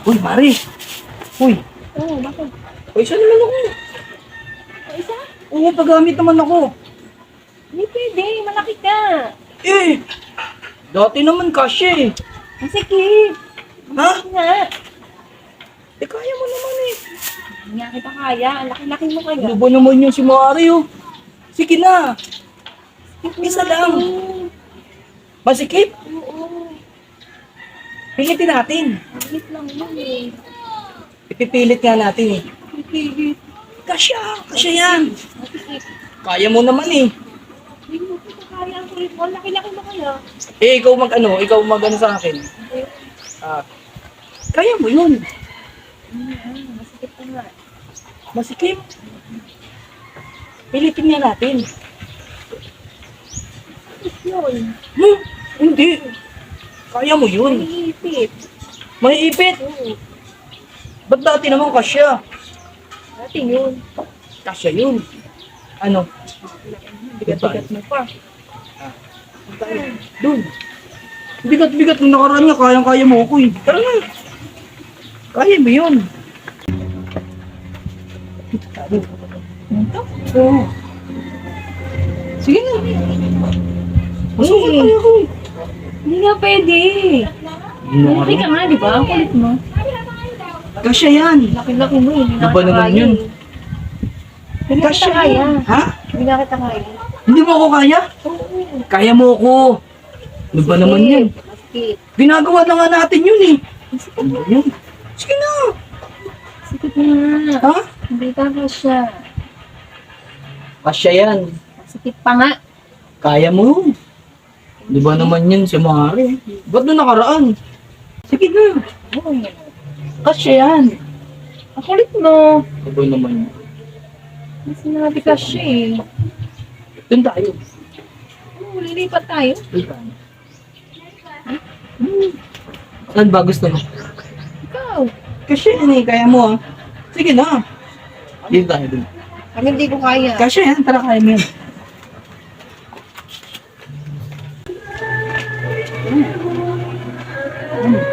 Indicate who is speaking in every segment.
Speaker 1: Uy, Mari. Uy.
Speaker 2: Oo, bakit?
Speaker 1: Uy, isa naman ako.
Speaker 2: O, isa?
Speaker 1: Oo, pagamit naman ako.
Speaker 2: Hindi pwede, malaki ka.
Speaker 1: Eh, dati naman kasya eh.
Speaker 2: Masikip.
Speaker 1: Ha?
Speaker 2: Nga.
Speaker 1: Eh, kaya mo naman eh.
Speaker 2: Hindi nga kita kaya. Ang laki-laki mo kaya.
Speaker 1: Ano ba naman yun si Mari oh? Sige na. Isa lang. Masikip?
Speaker 2: Oo.
Speaker 1: Pilitin natin.
Speaker 2: Masikip lang yun eh.
Speaker 1: Ipipilit nga natin eh.
Speaker 2: Masikip.
Speaker 1: Kasya yan.
Speaker 2: Masikip.
Speaker 1: Kaya mo naman eh.
Speaker 2: Hindi mo kita kaya ang kulit mo. Ang laki-laki mo kaya.
Speaker 1: Eh, ikaw mag sa akin. Ah, kaya mo yun.
Speaker 2: Masikip ka nga.
Speaker 1: Masikip. Pilitin nga natin.
Speaker 2: Masikip yun.
Speaker 1: Hindi. Kaya mo yun.
Speaker 2: Masikip.
Speaker 1: May ipit.
Speaker 2: Oo.
Speaker 1: Ba't dati naman kasya?
Speaker 2: Dati yun.
Speaker 1: Kasya yun. Ano?
Speaker 2: Bigat-bigat mo pa.
Speaker 1: Doon. Bigat-bigat nung nakaraan nga. Kayang-kaya mo ako eh. Tara na. Kaya mo yun.
Speaker 2: Ito?
Speaker 1: Oo. Sige na. Masukan kaya ako eh.
Speaker 2: Hindi nga pwede. Malaki ka nga, di ba? Ang kulit mo.
Speaker 1: Kasya yan.
Speaker 2: Laki-laki mo eh. Hindi
Speaker 1: Ano ba naman yun?
Speaker 2: Hindi na kita kaya.
Speaker 1: Ha?
Speaker 2: Hindi na kita kaya.
Speaker 1: Hindi mo ako kaya?
Speaker 2: Oo.
Speaker 1: Kaya mo ako. Ano ba naman yan?
Speaker 2: Masikip.
Speaker 1: Ginagawa na nga natin yun eh. Ano ba yan? Sige na.
Speaker 2: Masikip nga.
Speaker 1: Ha?
Speaker 2: Hindi ka kasya.
Speaker 1: Kasya yan.
Speaker 2: Masikip pa nga.
Speaker 1: Kaya mo. Di ba naman yan si Mari? Ba't doon nakaraan? Sige na.
Speaker 2: Oo yan.
Speaker 1: Kasya yan.
Speaker 2: Ang kulit mo.
Speaker 1: Ano ba naman yan?
Speaker 2: May sinabi kasya eh.
Speaker 1: Doon tayo.
Speaker 2: Oo, lilipat tayo.
Speaker 1: Doon tayo. Saan ba gusto mo?
Speaker 2: Ikaw.
Speaker 1: Kasya yan eh. Kaya mo ah. Sige na. Dito tayo doon.
Speaker 2: Kami hindi ko kaya.
Speaker 1: Kasya yan. Tara kaya mo yan.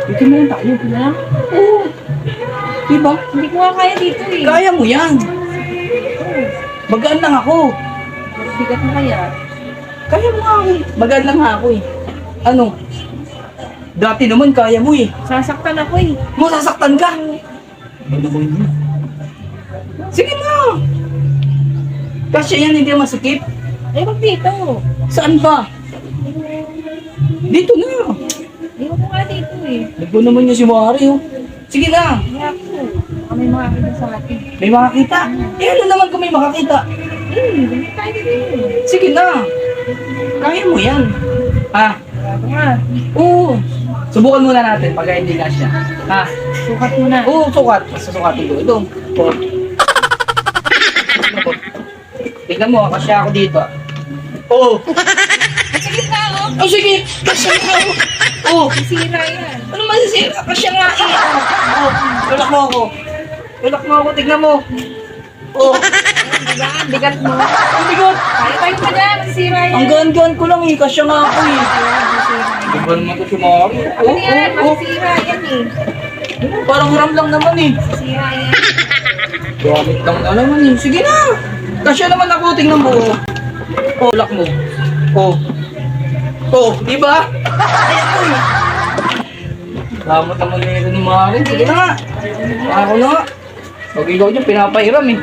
Speaker 1: Dito na lang tayo.
Speaker 2: Na?
Speaker 1: Oo. Diba?
Speaker 2: Hindi ko nga kaya dito eh.
Speaker 1: Kaya mo yan. Magaan lang ako.
Speaker 2: Bigat mo kaya.
Speaker 1: Kaya mo nga ako eh. Magaan lang ako eh. Ano? Dati naman kaya mo eh.
Speaker 2: Sasaktan ako eh.
Speaker 1: Masasaktan ka. Ano ba yun? Sige na. Kasi yan hindi masikip.
Speaker 2: Eh, wag dito.
Speaker 1: Saan ba? Dito na.
Speaker 2: Hindi ko nga dito eh.
Speaker 1: Nagpo naman yung si Mari oh. Sige na.
Speaker 2: Hindi ako. Baka may makakita sa atin.
Speaker 1: May makakita. Eh ano naman kung may makakita?
Speaker 2: Hindi tayo dito.
Speaker 1: Sige na. Kaya mo yan. Ha?
Speaker 2: Grabe nga.
Speaker 1: Oo. Subukan muna natin pag hindi kasya. Ha?
Speaker 2: Sukat mo na.
Speaker 1: Oo, sukat. Basta sukatin ko. Ito. Oh. Tignan mo, kasya ako dito. Oo.
Speaker 2: Sige na ako.
Speaker 1: Oh, sige. Kasya ako. Oo.
Speaker 2: Sisira yan.
Speaker 1: Ano masisira? Kasya nga eh. Oo. Tulak mo ako. Tulak mo ako. Tignan mo. Oo.
Speaker 2: Diba? Ang bigat mo.
Speaker 1: Ang bigot.
Speaker 2: Tayo pa dyan. Masisira yan.
Speaker 1: Ang gaan-gaan ko lang eh. Kasya nga ako eh. Di ba naman ito si Mari?
Speaker 2: Ano yan? Masisira yan eh.
Speaker 1: Parang hiram lang naman eh.
Speaker 2: Masisira yan.
Speaker 1: Gamit lang na naman eh. Sige na. Kasya naman ako. Tingnan mo. Oh, tulak mo. Oh. Oh, di ba? Ayan ko eh. Salamat naman nito ni Mari. Sige na nga. Ako na nga. Pag ikaw dyan, pinapahiram eh.